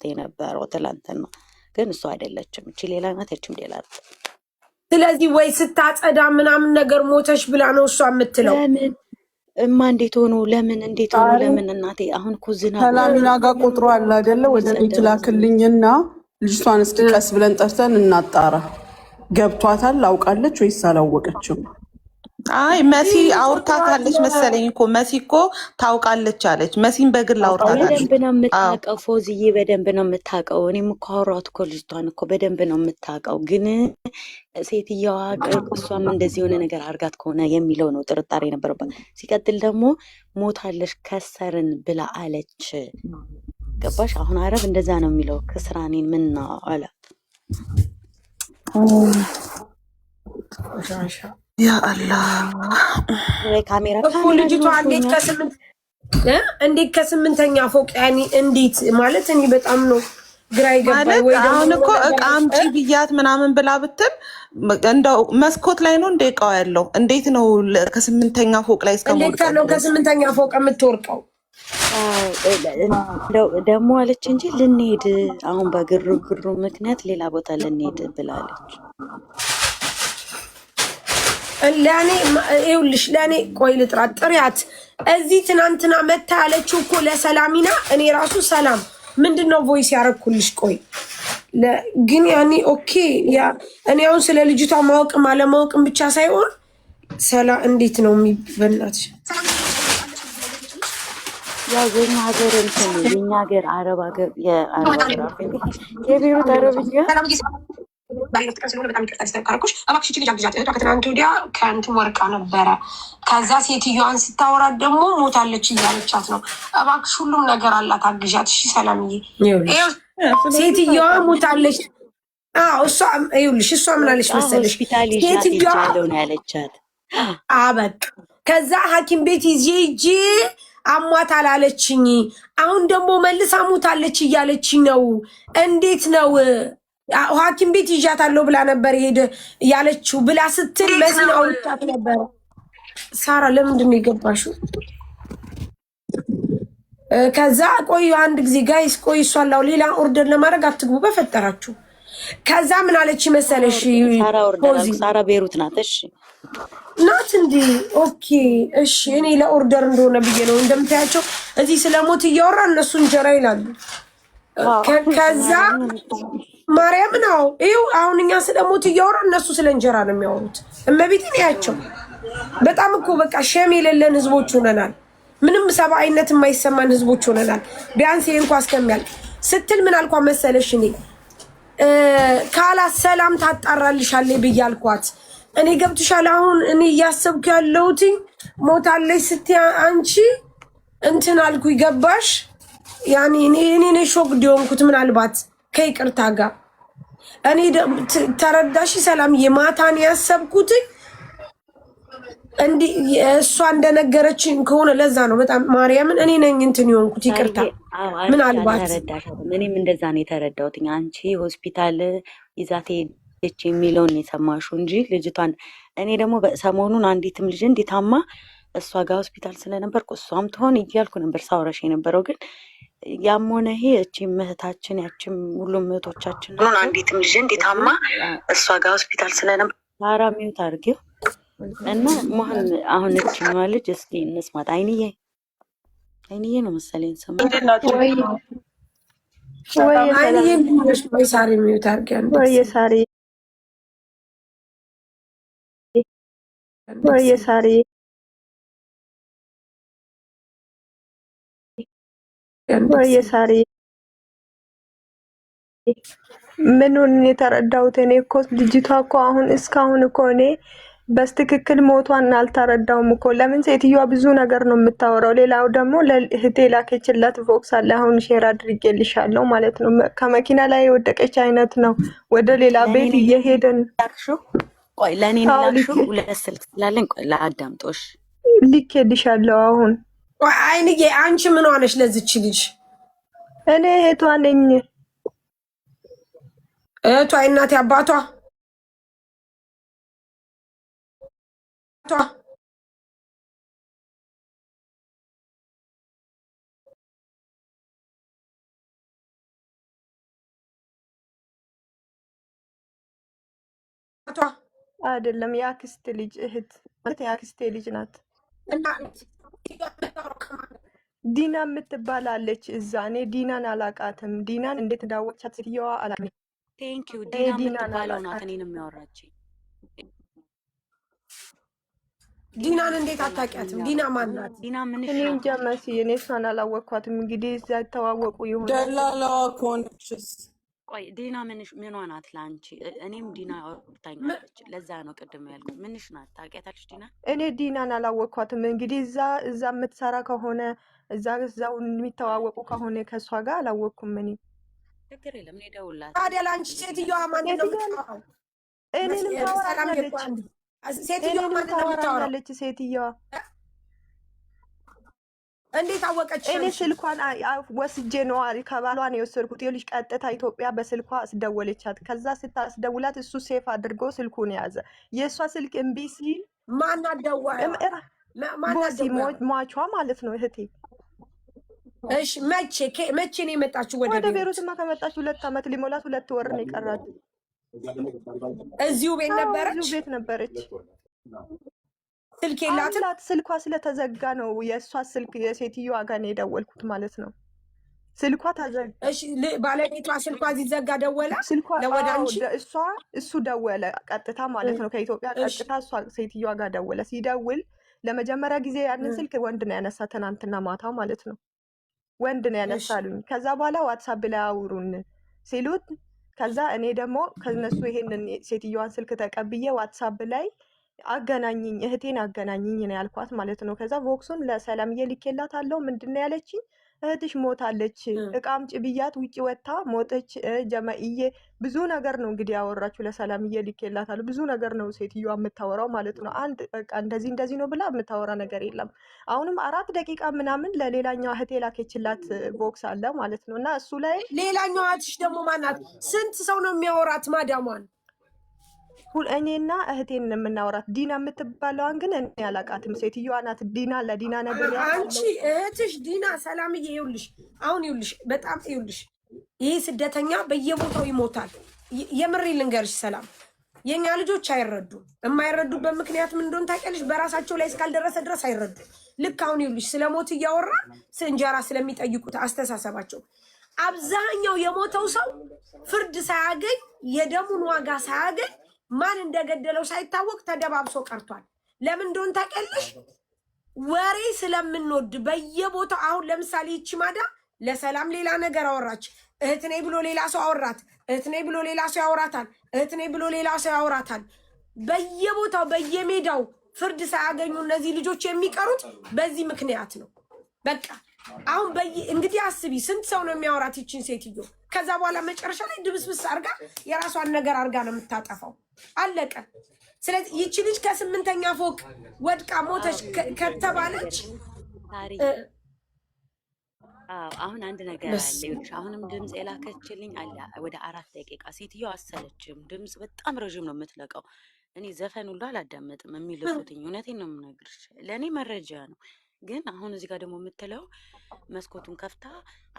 የነበረው ትላንትና። ግን እሱ አይደለችም፣ እቺ ሌላ ናት፣ እቺም ሌላ ናት። ስለዚህ ወይ ስታጸዳ ምናምን ነገር ሞተሽ ብላ ነው እሷ የምትለው። ለምን እማ እንዴት ሆኖ ለምን እንዴት ሆኖ ለምን እናቴ አሁን እኮ ዝናብ ሰላሚና ጋር ቁጥሩ አለ አይደለ? ወደ እኔ ትላክልኝና ልጅቷን እስኪ ቀስ ብለን ጠርተን እናጣራ። ገብቷታል? አውቃለች ወይስ አላወቀችም? አይ መሲ አውርታታለች መሰለኝ እኮ መሲ እኮ ታውቃለች አለች። መሲን በግል አውርታታለች። በደንብ ነው የምታውቀው ፎዝዬ፣ በደንብ ነው የምታውቀው። እኔም እኮ አወራኋት እኮ ልጅቷን እኮ በደንብ ነው የምታውቀው። ግን ሴትየዋ እሷም እንደዚህ የሆነ ነገር አርጋት ከሆነ የሚለው ነው ጥርጣሬ ነበረባት። ሲቀጥል ደግሞ ሞታለች ከሰርን ብላ አለች። ገባሽ? አሁን አረብ እንደዛ ነው የሚለው ከስራኔን ምን ነው አለ ያ አላህ ካሜራ እኮ ልጅቷ እንዴት ከስምንተኛ ፎቅ ያኔ እንዴት ማለት እኔ በጣም ነው ግራ ይገባኝ። ወይ አሁን እኮ እቃ አምጪ ብያት ምናምን ብላ ብትል እንደው መስኮት ላይ ነው እንደ እቃው ያለው እንዴት ነው ከስምንተኛ ፎቅ ላይ እንዴት ነው ከስምንተኛ ፎቅ የምትወርቀው? ደግሞ አለች እንጂ ልንሄድ አሁን በግርግሩ ምክንያት ሌላ ቦታ ልንሄድ ብላለች። ለኔ ይኸውልሽ ለኔ ቆይ ልጥራት ጥሪያት እዚህ ትናንትና መታ ያለችው እኮ ለሰላሚና እኔ ራሱ ሰላም ምንድነው ቮይስ ያረኩልሽ? ቆይ ግን ያኔ ኦኬ ያ እኔ አሁን ስለ ልጅቷ ማወቅም አለማወቅም ብቻ ሳይሆን ሰላ እንዴት ነው የሚበናትሽ? ያው የኛ ሀገር እንትን የኛ ሀገር አረብ ሀገር የቤሩት አረብኛ ባይነት ቀን ስለሆነ በጣም ይቅርታ ሲተካረኩሽ እባክሽ ልጅ አግዣት። እህቷ ከትናንት ወዲያ ከእንትን ወርቃ ነበረ። ከዛ ሴትዮዋን ስታወራት ደግሞ ሞታለች እያለቻት ነው። እባክሽ ሁሉም ነገር አላት አግዣት። እሺ ሰላምዬ፣ ሴትዮዋ ሞታለች። እሷ ይኸውልሽ እሷ ምን አለች መሰለሽ? ሴትዮዋ ነው ያለቻት። በቃ ከዛ ሐኪም ቤት ይዤ ሂጄ አሟታል አለችኝ። አሁን ደግሞ መልሳ ሞታለች እያለችኝ ነው። እንዴት ነው ሐኪም ቤት ይዣታለሁ ብላ ነበር ሄደ ያለችው ብላ ስትል መሲን አውርቻት ነበር። ሳራ ለምንድን ነው የገባሽው? ከዛ ቆይ አንድ ጊዜ ጋይስ ቆይ እሷላው ሌላ ኦርደር ለማድረግ አትግቡ በፈጠራችሁ። ከዛ ምን አለች መሰለሽ? ሳራ ቤሩት ናት። እሺ ናት እንዴ? ኦኬ እሺ። እኔ ለኦርደር እንደሆነ ብዬ ነው። እንደምታያቸው እዚህ ስለሞት እያወራ እነሱ እንጀራ ይላሉ። ከዛ ማርያም ነው ይኸው አሁን እኛ ስለሞት እያወራ እነሱ ስለ እንጀራ ነው የሚያወሩት። እመቤቴን ያቸው በጣም እኮ በቃ ሸም የሌለን ህዝቦች ሆነናል። ምንም ሰብአዊነት የማይሰማን ህዝቦች ሆነናል። ቢያንስ ይሄ እንኳን እስከሚያልቅ ስትል ምን አልኳት መሰለሽ? እኔ ካላት ሰላም ታጣራልሻለች ብዬ አልኳት። እኔ ገብቶሻል? አሁን እኔ እያሰብኩ ያለሁት ሞታለች ስትይ አንቺ እንትን አልኩ ይገባሽ? ያኔ እኔ ሾክ ዲሆንኩት ምናልባት ከይቅርታ ጋር እኔ ተረዳሽ? ሰላም የማታን ያሰብኩት እንዲ እሷ እንደነገረችኝ ከሆነ ለዛ ነው በጣም ማርያምን እኔ ነኝ እንትን የሆንኩት ይቅርታ። ምናልባት እኔም እንደዛ ነው የተረዳሁት። አንቺ ሆስፒታል ይዛት ሄደች የሚለውን የሰማሽው እንጂ ልጅቷን እኔ ደግሞ ሰሞኑን አንዲትም ልጅ እንዲታማ እሷ ጋር ሆስፒታል ስለነበርኩ እሷም ትሆን እያልኩ ነበር ሳውራሽ የነበረው። ግን ያም ሆነ ይሄ እቺ እህታችን ያችም ሁሉም እህቶቻችን ነው። አንዲትም ልጅ እንዲታማ እሷ ጋር ሆስፒታል ስለነበር ሳራ ሚውት አድርጌው እና ሙሀም አሁን እቺ ልጅ እስኪ እንስማት። አይንዬ ነው መሰለኝ ስሙ። አይንዬ ወይ ሳሪ ሚውት አድርጌ ወይ ሳሪ ሳሪ ምኑን የተረዳሁት እኔ እኮ ልጅቷ እኮ አሁን እስካሁን እኮ እኔ በስትክክል ሞቷን አልተረዳውም እኮ። ለምን ሴትዮዋ ብዙ ነገር ነው የምታወራው። ሌላው ደግሞ ለእህቴ ላከችላት ቮክስ አለ አሁን ሼር አድርጌልሻለሁ ማለት ነው። ከመኪና ላይ የወደቀች አይነት ነው። ወደ ሌላ ቤት እየሄደን ቆይ ለኔ ላክሹ ሁለት ስልክ ስላለኝ ቆይ ለአዳምጦሽ ልኬልሻለሁ አሁን። አይንዬ አንቺ ምን ሆነሽ ለዚች ልጅ? እኔ እህቷ ነኝ። እህቷ እናቴ አባቷ አይደለም የአክስት ልጅ እህት ማለት የአክስቴ ልጅ ናት። እና ዲና የምትባል አለች እዛ። እኔ ዲናን አላቃትም። ዲናን እንዴት እንዳወቅቻት ሴትየዋ አላውቅም። ቴንኪው ዲና የምትባለው ናት እኔን የሚያወራችኝ። ዲናን እንዴት አታውቂያትም? ዲና ማን ናት? ዲና ምን እኔ እንጃ መሲ፣ እኔ እሷን አላወቅኳትም። እንግዲህ እዛ ተዋወቁ ይሆናል። ደላላዋ ከሆነችስ? ቆይ ዲና ምኗ ናት ለአንቺ? እኔም ዲና አውርታኛለች። ለዛ ነው ቅድም ያልኩት። ምንሽ ናት? ታውቂያታለሽ ዲና? እኔ ዲናን አላወቅኳትም። እንግዲህ እዛ የምትሰራ ከሆነ እዛው የሚተዋወቁ ከሆነ ከእሷ ጋር አላወቅኩም። እኔ ችግር የለም እኔ እደውልላታለሁ። ታዲያ ለአንቺ ሴትዮዋ ማን ነው የምታወራው? እኔንም ታወራኛለች። ሴትዮዋ ማን ነው የምታወራው? ሴትዮዋ እንዴት አወቀች? እኔ ስልኳን ወስጄ ነው ከባሏ ነው የወሰድኩት። ይኸውልሽ ቀጥታ ኢትዮጵያ በስልኳ አስደወለቻት። ከዛ ስታስደውላት እሱ ሴፍ አድርጎ ስልኩን ያዘ። የእሷ ስልክ እምቢ ሲል ማን አደወለ? ቦሲ ሟቿ ማለት ነው እህቴ። እሺ መቼ ነው የመጣችው ወደ ቤሩትማ ከመጣች 2 ዓመት ሊሞላት 2 ወር ነው የቀራት። እዚሁ ቤት ነበረች? እዚሁ ቤት ነበረች። ስልክ የላትም? ስልኳ ስለተዘጋ ነው የእሷ ስልክ የሴትዮዋ ጋር ነው የደወልኩት ማለት ነው። ስልኳ ተዘጋ። እሺ ባለቤቷ ስልኳ ሲዘጋ ደወለ? ለወደ አንቺ እሱ ደወለ ቀጥታ ማለት ነው። ከኢትዮጵያ ቀጥታ እሷ ሴትዮዋ ጋር ደወለ። ሲደውል ለመጀመሪያ ጊዜ ያንን ስልክ ወንድ ነው ያነሳ፣ ትናንትና ማታ ማለት ነው። ወንድ ነው ያነሳሉኝ። ከዛ በኋላ ዋትሳፕ ላይ አውሩን ሲሉት፣ ከዛ እኔ ደግሞ ከነሱ ይሄንን ሴትዮዋን ስልክ ተቀብዬ ዋትሳፕ ላይ አገናኝኝ እህቴን አገናኝኝ ነው ያልኳት ማለት ነው። ከዛ ቮክሱን ለሰላምዬ ልኬላታለሁ። ምንድን ነው ያለችኝ? እህትሽ ሞታለች፣ እቃ አምጪ ብያት ውጭ ወጥታ ሞተች። ጀመኢዬ ብዙ ነገር ነው እንግዲህ ያወራችሁ። ለሰላምዬ ልኬላታለሁ። ብዙ ነገር ነው ሴትዮዋ የምታወራው ማለት ነው። አንድ በቃ እንደዚህ ነው ብላ የምታወራ ነገር የለም። አሁንም 4 ደቂቃ ምናምን ለሌላኛው እህቴ ላከችላት ቦክስ አለ ማለት ነው። እና እሱ ላይ ሌላኛው እህትሽ ደግሞ ማናት? ስንት ሰው ነው የሚያወራት ማዳሟን? እኔና እህቴን የምናወራት። ዲና የምትባለዋን ግን እኔ አላውቃትም። ሴትዮዋ ናት ዲና። ለዲና ነገር አንቺ እህትሽ ዲና ሰላምዬ፣ ይኸውልሽ በጣም ይኸውልሽ፣ ይህ ስደተኛ በየቦታው ይሞታል። የምሬ ልንገርሽ ሰላም፣ የኛ ልጆች አይረዱም። የማይረዱበት ምክንያት ምን እንደሆነ ታውቂያለሽ? በራሳቸው ላይ እስካልደረሰ ድረስ አይረዱም። ልክ አሁን ይኸውልሽ ስለ ሞት እያወራ እንጀራ ስለሚጠይቁት አስተሳሰባቸው፣ አብዛኛው የሞተው ሰው ፍርድ ሳያገኝ የደሙን ዋጋ ሳያገኝ ማን እንደገደለው ሳይታወቅ ተደባብሶ ቀርቷል። ለምን እንደሆነ ታውቂያለሽ? ወሬ ስለምንወድ በየቦታው። አሁን ለምሳሌ ይቺ ማዳ ለሰላም ሌላ ነገር አወራች። እህት ነኝ ብሎ ሌላ ሰው አወራት። እህት ነኝ ብሎ ሌላ ሰው ያወራታል። እህት ነኝ ብሎ ሌላ ሰው ያወራታል። በየቦታው በየሜዳው ፍርድ ሳያገኙ እነዚህ ልጆች የሚቀሩት በዚህ ምክንያት ነው። በቃ አሁን እንግዲህ አስቢ፣ ስንት ሰው ነው የሚያወራት ይችን ሴትዮ? ከዛ በኋላ መጨረሻ ላይ ድብስብስ አርጋ የራሷን ነገር አርጋ ነው የምታጠፋው። አለቀ። ስለዚህ ይቺ ልጅ ከ8ኛ ፎቅ ወድቃ ሞተች ከተባለች አሁን አንድ ነገር አለ። አሁንም ድምፅ የላከችልኝ አለ ወደ 4 ደቂቃ። ሴትዮ አሰለችም። ድምፅ በጣም ረዥም ነው የምትለቀው። እኔ ዘፈን ሁሉ አላዳመጥም የሚልኩትኝ። እውነቴን ነው የምነግርሽ፣ ለእኔ መረጃ ነው። ግን አሁን እዚህ ጋር ደግሞ የምትለው መስኮቱን ከፍታ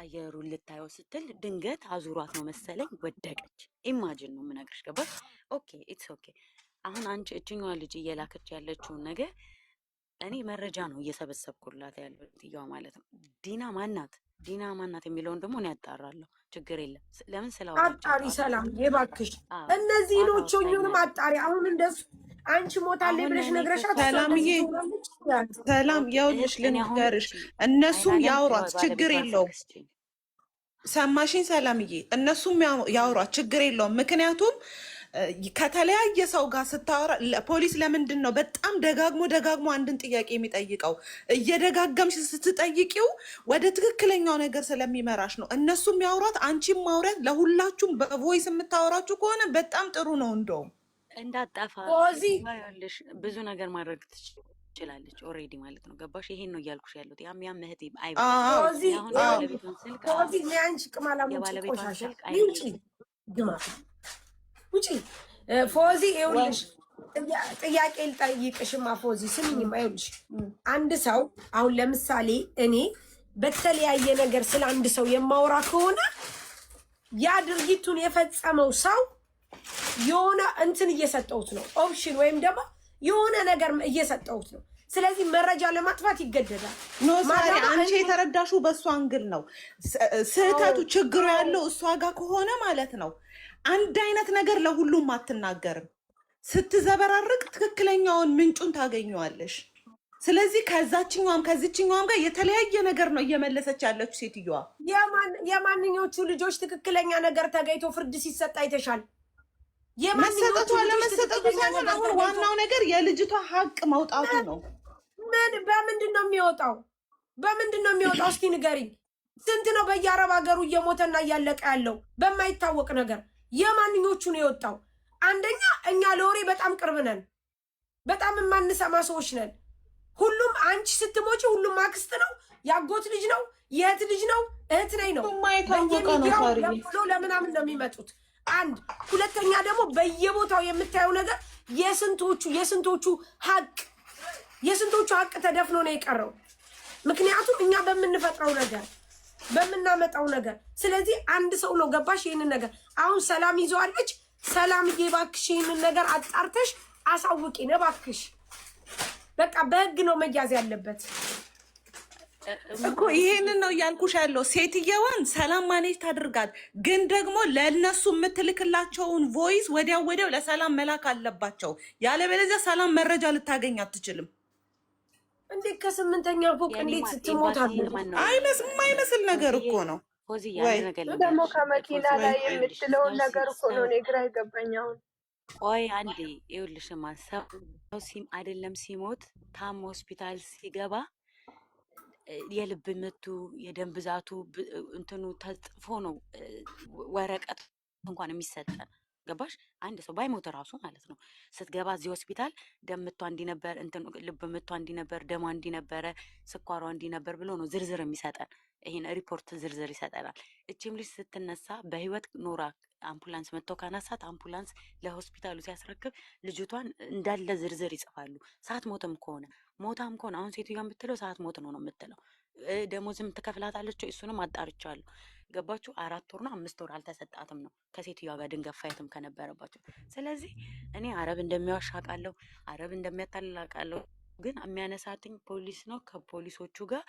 አየሩን ልታየው ስትል ድንገት አዙሯት ነው መሰለኝ ወደቀች። ኢማጂን ነው የምነግርሽ። ገባሽ? ኦኬ ኢትስ ኦኬ። አሁን አንቺ እችኛዋ ልጅ እየላከች ያለችውን ነገር እኔ መረጃ ነው እየሰበሰብኩላት ያለው ትያዋ ማለት ነው። ዲና ማናት የሚለውን ደግሞ እኔ ያጣራለሁ። ችግር የለም። ለምን አጣሪ ሰላም የባክሽ እነዚህ ሎቾኙንም አጣሪ። አሁን እንደሱ አንቺ ሞታለች ብለሽ ነግረሻት ሰላምዬ፣ ሰላም ያውልሽ ልንገርሽ፣ እነሱም ያውሯት ችግር የለውም። ሰማሽኝ ሰላምዬ? እነሱም ያውሯት ችግር የለውም። ምክንያቱም ከተለያየ ሰው ጋር ስታወራ ፖሊስ ለምንድን ነው በጣም ደጋግሞ አንድን ጥያቄ የሚጠይቀው? እየደጋገምሽ ስትጠይቂው ወደ ትክክለኛው ነገር ስለሚመራሽ ነው። እነሱም ያውሯት፣ አንቺም ማውራት። ለሁላችሁም በቮይስ የምታወራችሁ ከሆነ በጣም ጥሩ ነው። እንደውም እንዳጣፋ ብዙ ነገር ማድረግ ትችላለች ኦልሬዲ ማለት ነው። ገባሽ? ይሄን ነው እያልኩሽ ያሉት። ያም እህቴ የባለቤቷን ስልክ ውጪ ፎዚ፣ ይኸውልሽ ጥያቄ ልጠይቅሽማ ፎዚ፣ ስሚኝማ። ይኸውልሽ አንድ ሰው አሁን ለምሳሌ እኔ በተለያየ ነገር ስለ አንድ ሰው የማወራ ከሆነ ያ ድርጊቱን የፈጸመው ሰው የሆነ እንትን እየሰጠሁት ነው ኦፕሽን ወይም ደግሞ የሆነ ነገር እየሰጠሁት ነው ስለዚህ መረጃ ለማጥፋት ይገደዳል ኖ ሳሪ አንቺ የተረዳሽው በእሷ አንግል ነው ስህተቱ ችግሩ ያለው እሷ ጋር ከሆነ ማለት ነው አንድ አይነት ነገር ለሁሉም አትናገርም ስትዘበራርቅ ትክክለኛውን ምንጩን ታገኘዋለሽ ስለዚህ ከዛችኛውም ከዚችኛውም ጋር የተለያየ ነገር ነው እየመለሰች ያለችው ሴትዮዋ የማንኞቹ ልጆች ትክክለኛ ነገር ተገይቶ ፍርድ ሲሰጥ አይተሻል የማንሰጠቱ አለመሰጠቱ ሳይሆን አሁን ዋናው ነገር የልጅቷ ሀቅ መውጣቱ ነው በምንድን ነው የሚወጣው እስኪ ንገሪኝ ስንት ነው በየአረብ ሀገሩ እየሞተና እያለቀ ያለው በማይታወቅ ነገር የማንኞቹ ነው የወጣው አንደኛ እኛ ለወሬ በጣም ቅርብ ነን በጣም የማንሰማ ሰዎች ነን ሁሉም አንቺ ስትሞጪ ሁሉም አክስት ነው ያጎት ልጅ ነው የእህት ልጅ ነው እህት ነኝ ነው ለምናምን ነው የሚመጡት አንድ ሁለተኛ ደግሞ በየቦታው የምታየው ነገር የስንቶቹ ሀቅ ተደፍኖ ነው የቀረው ምክንያቱም እኛ በምንፈጥረው ነገር በምናመጣው ነገር ስለዚህ አንድ ሰው ነው ገባሽ ይሄንን ነገር አሁን ሰላም ይዘዋለች ሰላም እባክሽ ይሄንን ነገር አጣርተሽ አሳውቂኝ እባክሽ በቃ በህግ ነው መያዝ ያለበት እኮ ይሄንን ነው ያልኩሽ ያለው ሴትየዋን ሰላም ማኔጅ ታድርጋት ግን ደግሞ ለነሱ የምትልክላቸውን ቮይስ ወዲያው ለሰላም መላክ አለባቸው ያለበለዚያ ሰላም መረጃ ልታገኝ አትችልም እንዴት ከስምንተኛ ፎቅ እንዴት ስትሞታሉ የማይመስል ነገር እኮ ነው ደግሞ ከመኪና ላይ የምትለውን ነገር እኮ ነው እኔ ግራ ይገባኝ አሁን ቆይ አንዴ ይኸውልሽማ ሰው አይደለም ሲሞት ታም ሆስፒታል ሲገባ የልብ ምቱ የደም ብዛቱ እንትኑ ተጽፎ ነው ወረቀት እንኳን የሚሰጠን ገባሽ አንድ ሰው ባይሞት ራሱ ማለት ነው ስትገባ እዚህ ሆስፒታል ደም ምቷ እንዲነበር እንትን ልብ ምቷ እንዲነበር ደሟ እንዲነበረ ስኳሯ እንዲነበር ብሎ ነው ዝርዝር የሚሰጠን ይሄን ሪፖርት ዝርዝር ይሰጠናል እቺም ልጅ ስትነሳ በህይወት ኖራ አምቡላንስ መጥቶ ካናሳት አምቡላንስ ለሆስፒታሉ ሲያስረክብ ልጅቷን እንዳለ ዝርዝር ይጽፋሉ ሰዓት ሞትም ከሆነ ሞታም ከሆነ አሁን ሴትዮዋ የምትለው ሰዓት ሞት ነው የምትለው ደሞዝም ትከፍላታለች እሱንም አጣርቻለሁ ገባችሁ 4 ወር ነው 5 ወር አልተሰጣትም ነው ከሴትዮዋ ጋር ድንገት ፋይትም ከነበረባቸው ስለዚህ እኔ አረብ እንደሚያዋሻቃለሁ አረብ እንደሚያታልላቃለሁ ግን የሚያነሳትኝ ፖሊስ ነው ከፖሊሶቹ ጋር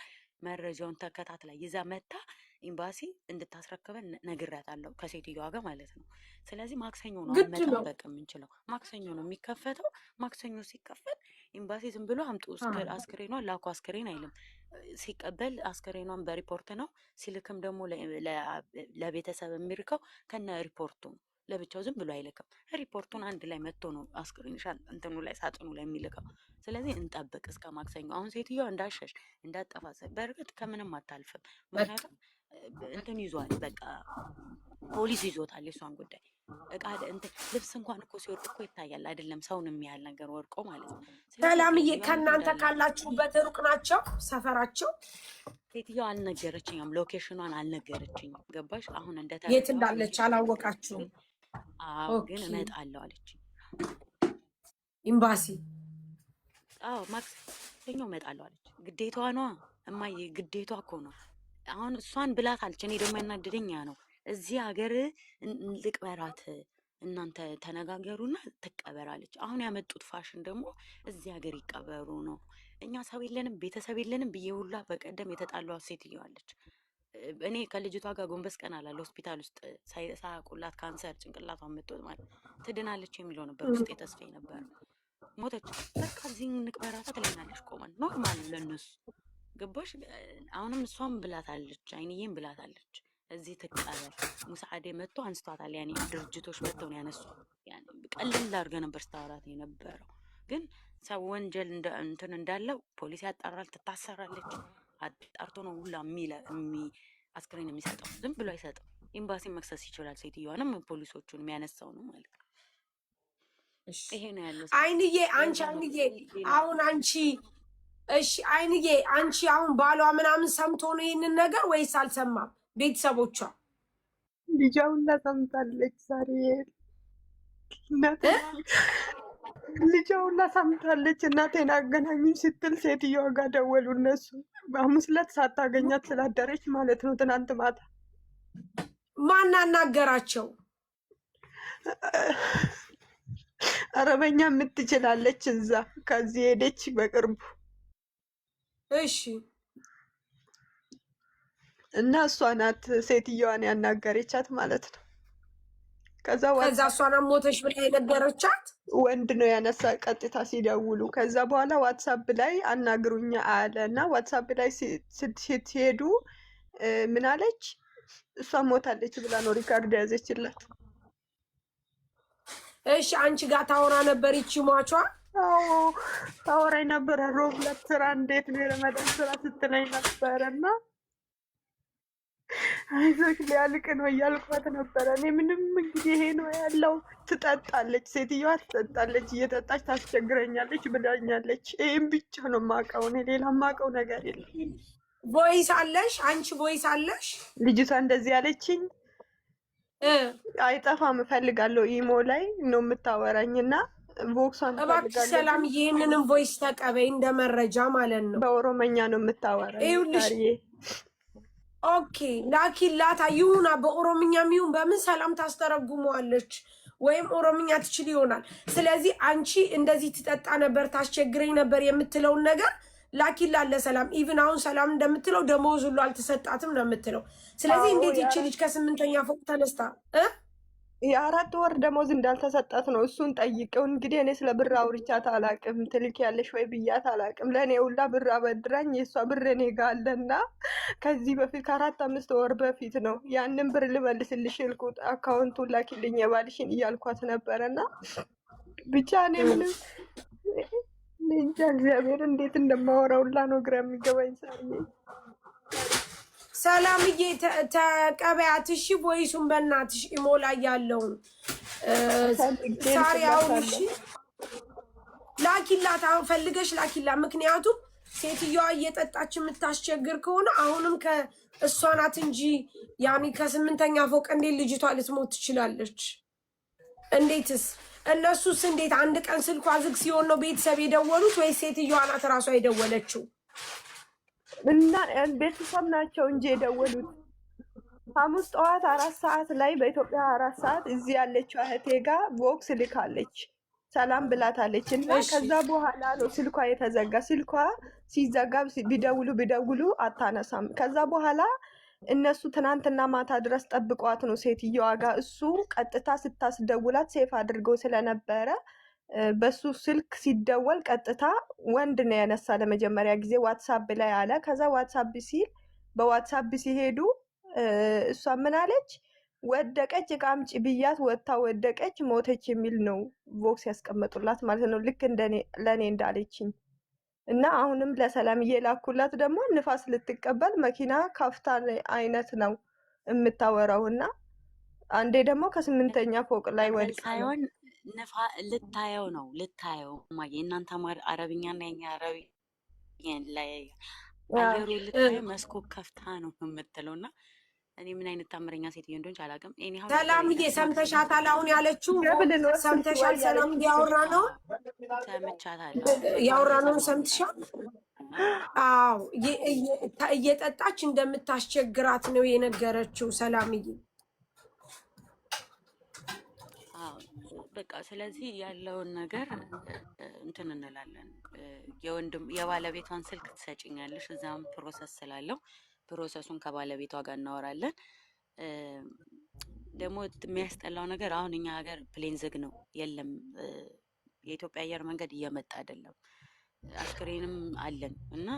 መረጃውን ተከታትላ ይዛ መታ ኤምባሲ እንድታስረክበን ነግሬያታለሁ ከሴትዮዋ ጋር ማለት ነው ስለዚህ ማክሰኞ ነው መጠበቅ የምንችለው ማክሰኞ ነው የሚከፈተው ማክሰኞ ሲከፈት ኤምባሲ ዝም ብሎ አምጡ አስክሬኗን ላኩ አስክሬን አይልም ሲቀበል አስክሬኗን በሪፖርት ነው ሲልክም ደግሞ ለቤተሰብ የሚልከው ከነ ሪፖርቱ ለብቻው ዝም ብሎ አይልክም ሪፖርቱን አንድ ላይ መጥቶ ነው አስክሬንሻል እንትኑ ላይ ሳጥኑ ላይ የሚልከው ስለዚህ እንጠብቅ እስከ ማክሰኞ አሁን ሴትዮዋ እንዳሸሽ እንዳጠፋ በእርግጥ ከምንም አታልፍም ምክንያቱም እንትን ይዟል በቃ ፖሊስ ይዞታል የሷን ጉዳይ እቃ እንትን ልብስ እንኳን እኮ ሲወርቅ እኮ ይታያል አይደለም ሰውን የሚያህል ነገር ወርቆ ማለት ነው ሰላምዬ ከእናንተ ካላችሁበት ሩቅ ናቸው ሰፈራቸው ሴትዮዋ አልነገረችኝም ሎኬሽኗን አልነገረችኝም ገባሽ አሁን የት እንዳለች አላወቃችሁም አዎ ግን እመጣለሁ አለች ኤምባሲ ማክሰኞ እመጣለሁ አለች ግዴታዋ ነው እማዬ ግዴታዋ እኮ ነው አሁን እሷን ብላት አለች እኔ ደግሞ ያናደደኝ ያ ነው እዚህ ሀገር ልቅበራት እናንተ ተነጋገሩና ትቀበራለች አሁን ያመጡት ፋሽን ደግሞ እዚህ ሀገር ይቀበሩ ነው እኛ ሰው የለንም ቤተሰብ የለንም ብዬ ሁላ በቀደም የተጣላው ሴትዮዋለች እኔ ከልጅቷ ጋር ጎንበስ ቀና አላለ ሆስፒታል ውስጥ ሳያቁላት ካንሰር ጭንቅላቷን መጥቶ ማለት ትድናለች የሚለው ነበር ውስጥ ተስፋ ነበር ሞተች በቃ እዚህ እንቅበራታ ትለኛለች ቆመን ኖርማል ለነሱ ገባሽ አሁንም እሷም ብላታለች አይንዬም ብላታለች እዚህ ትቀበል ሙሳዓዴ መጥቶ አንስቷታል ያኔ ድርጅቶች መጥተው ነው ያነሱ ያኔ ቀለል አድርገ ነበር ስታወራት የነበረው ግን ሰው ወንጀል እንትን እንዳለው ፖሊስ ያጣራል ትታሰራለች አጣርቶ ነው ሁላ አስክሬን የሚሰጠው ዝም ብሎ አይሰጥም ኤምባሲ መክሰስ ይችላል ሴትዮዋንም ፖሊሶቹን የሚያነሳው ነው ማለት ነው ይሄ ነው ያለው አይንዬ አሁን አንቺ እሺ አይንዬ አንቺ አሁን ባሏ ምናምን ሰምቶ ነው ይሄንን ነገር ወይስ አልሰማም ቤተሰቦቿ ልጃውና ሰምታለች ዛሬ ልጃውና ሰምታለች እናቴን አገናኙኝ ስትል ሴትዮዋ ጋር ደወሉ እነሱ በሐሙስ ዕለት ሳታገኛት ስላደረች ማለት ነው ትናንት ማታ ማን አናገራቸው አረበኛ የምትችላለች እዛ ከዚህ ሄደች በቅርቡ እሺ እና እሷ ናት ሴትዮዋን ያናገረቻት ማለት ነው። ከዛ እሷን ሞተሽ ብላ የነገረቻት ወንድ ነው ያነሳ ቀጥታ ሲደውሉ። ከዛ በኋላ ዋትሳፕ ላይ አናግሩኛ አለ እና ዋትሳፕ ላይ ስትሄዱ ምን አለች? እሷ ሞታለች ብላ ነው ሪካርድ ያዘችላት። እሺ አንቺ ጋር ታወራ ነበር ይቺ ሟቿ? አዎ ታወራኝ ነበር። ሮብ ዕለት ስራ እንዴት ነው የረመዳን ስራ ስትለኝ ነበረና አይዞሽ ሊያልቅ ነው እያልኳት ነበረ። እኔ ምንም እንግዲህ ይሄ ነው ያለው። ትጠጣለች፣ ሴትዮዋ ትጠጣለች፣ እየጠጣች ታስቸግረኛለች ብላኛለች። ይሄን ብቻ ነው የማውቀው፣ እኔ ሌላ የማውቀው ነገር የለም። ቮይስ አለሽ አንቺ? ቮይስ አለሽ? ልጅቷ እንደዚህ ያለችኝ አይጠፋም፣ እፈልጋለሁ። ኢሞ ላይ ነው የምታወራኝና ቦክሷን እባክሽ ሰላም፣ ይሄንንም ቮይስ ተቀበይ እንደ መረጃ ማለት ነው። በኦሮመኛ ነው የምታወራኝ። ይኸውልሽ ኦኬ ላኪላታ ይሁና፣ በኦሮምኛም ይሁን በምን ሰላም ታስተረጉመዋለች፣ ወይም ኦሮምኛ ትችል ይሆናል። ስለዚህ አንቺ እንደዚህ ትጠጣ ነበር ታስቸግረኝ ነበር የምትለውን ነገር ላኪላት ለሰላም። ኢቭን አሁን ሰላም እንደምትለው ደሞዝ ሁሉ አልተሰጣትም ነው የምትለው። ስለዚህ እንዴት ይቺ ልጅ ከ8ኛ ፎቅ ተነስታ የ4 ወር ደሞዝ እንዳልተሰጣት ነው። እሱን ጠይቀው እንግዲህ። እኔ ስለ ብር አውርቻት አላቅም። ትልክ ያለሽ ወይ ብያት አላቅም። ለእኔ ሁላ ብር አበድራኝ የእሷ ብር እኔ ጋ አለና ከዚህ በፊት ከ4-5 ወር በፊት ነው ያንን ብር ልመልስልሽ ልኩት አካውንቱን ላኪልኝ የባልሽን እያልኳት ነበረና ብቻ እኔ ምንም እንጃ እግዚአብሔር እንዴት እንደማወራውላ ነው ግራ የሚገባኝ። ሰላምዬ ተቀበያት እሺ። ቮይሱን በእናትሽ ኢሞ ላይ ያለውን ሳሪያውን እሺ ላኪላት። አሁን ፈልገሽ ላኪላት። ምክንያቱም ሴትዮዋ እየጠጣች የምታስቸግር ከሆነ አሁንም ከእሷ ናት እንጂ ያኔ ከ8ኛ ፎቅ እንዴት ልጅቷ ልትሞት ትችላለች? እንዴትስ? እነሱስ እንዴት አንድ ቀን ስልኳ ዝግ ሲሆን ነው ቤተሰብ የደወሉት ወይስ ሴትዮዋ ናት እራሷ የደወለችው? እና ቤተሰብ ናቸው እንጂ የደወሉት። ሐሙስ ጠዋት 4 ሰዓት ላይ በኢትዮጵያ 4 ሰዓት እዚህ ያለችው እህቴ ጋር ቦክስ ልካለች፣ ሰላም ብላታለች። እና ከዛ በኋላ ነው ስልኳ የተዘጋ። ስልኳ ሲዘጋ ቢደውሉ አታነሳም። ከዛ በኋላ እነሱ ትናንትና ማታ ድረስ ጠብቋት ነው ሴትዮዋ ጋር። እሱ ቀጥታ ስታስደውላት ሴፍ አድርገው ስለነበረ በሱ ስልክ ሲደወል ቀጥታ ወንድ ነው ያነሳ ለመጀመሪያ ጊዜ ዋትሳፕ ላይ አለ። ከዛ ዋትሳፕ ሲል በዋትሳፕ ሲሄዱ እሷ ምን አለች? ወደቀች፣ እቃ አምጪ ብያት ወጥታ ወደቀች፣ ሞተች የሚል ነው ቦክስ ያስቀመጡላት ማለት ነው። ልክ ለእኔ እንዳለችኝ እና አሁንም ለሰላም እየላኩላት ደግሞ ንፋስ ልትቀበል መኪና ካፍታ አይነት ነው የምታወራው። እና አንዴ ደግሞ ከ8ኛ ፎቅ ላይ ወድቃ ሳይሆን ልታየው ነው ልታየው የእናንተ አረብኛና የኛ አረብኛ ላይ አየሩ ልታየው መስኮት ከፍታ ነው የምትለው። እና እኔ ምን አይነት ታምረኛ ሴትዮ እንደሆነች አላውቅም። ሰላምዬ ሰምተሻታል? አሁን ያለችው ሰምተሻል? ሰላም ያወራ ነው ሰምቻታለሁ። ያወራ ነው ሰምተሻል? አዎ እየጠጣች እንደምታስቸግራት ነው የነገረችው ሰላምዬ። በቃ ስለዚህ ያለውን ነገር እንትን እንላለን። የባለቤቷን ስልክ ትሰጭኛለሽ፣ እዛም ፕሮሰስ ስላለው ፕሮሰሱን ከባለቤቷ ጋር እናወራለን። ደግሞ የሚያስጠላው ነገር አሁን እኛ ሀገር ፕሌን ዝግ ነው፣ የለም የኢትዮጵያ አየር መንገድ እየመጣ አይደለም። አስክሬንም አለን እና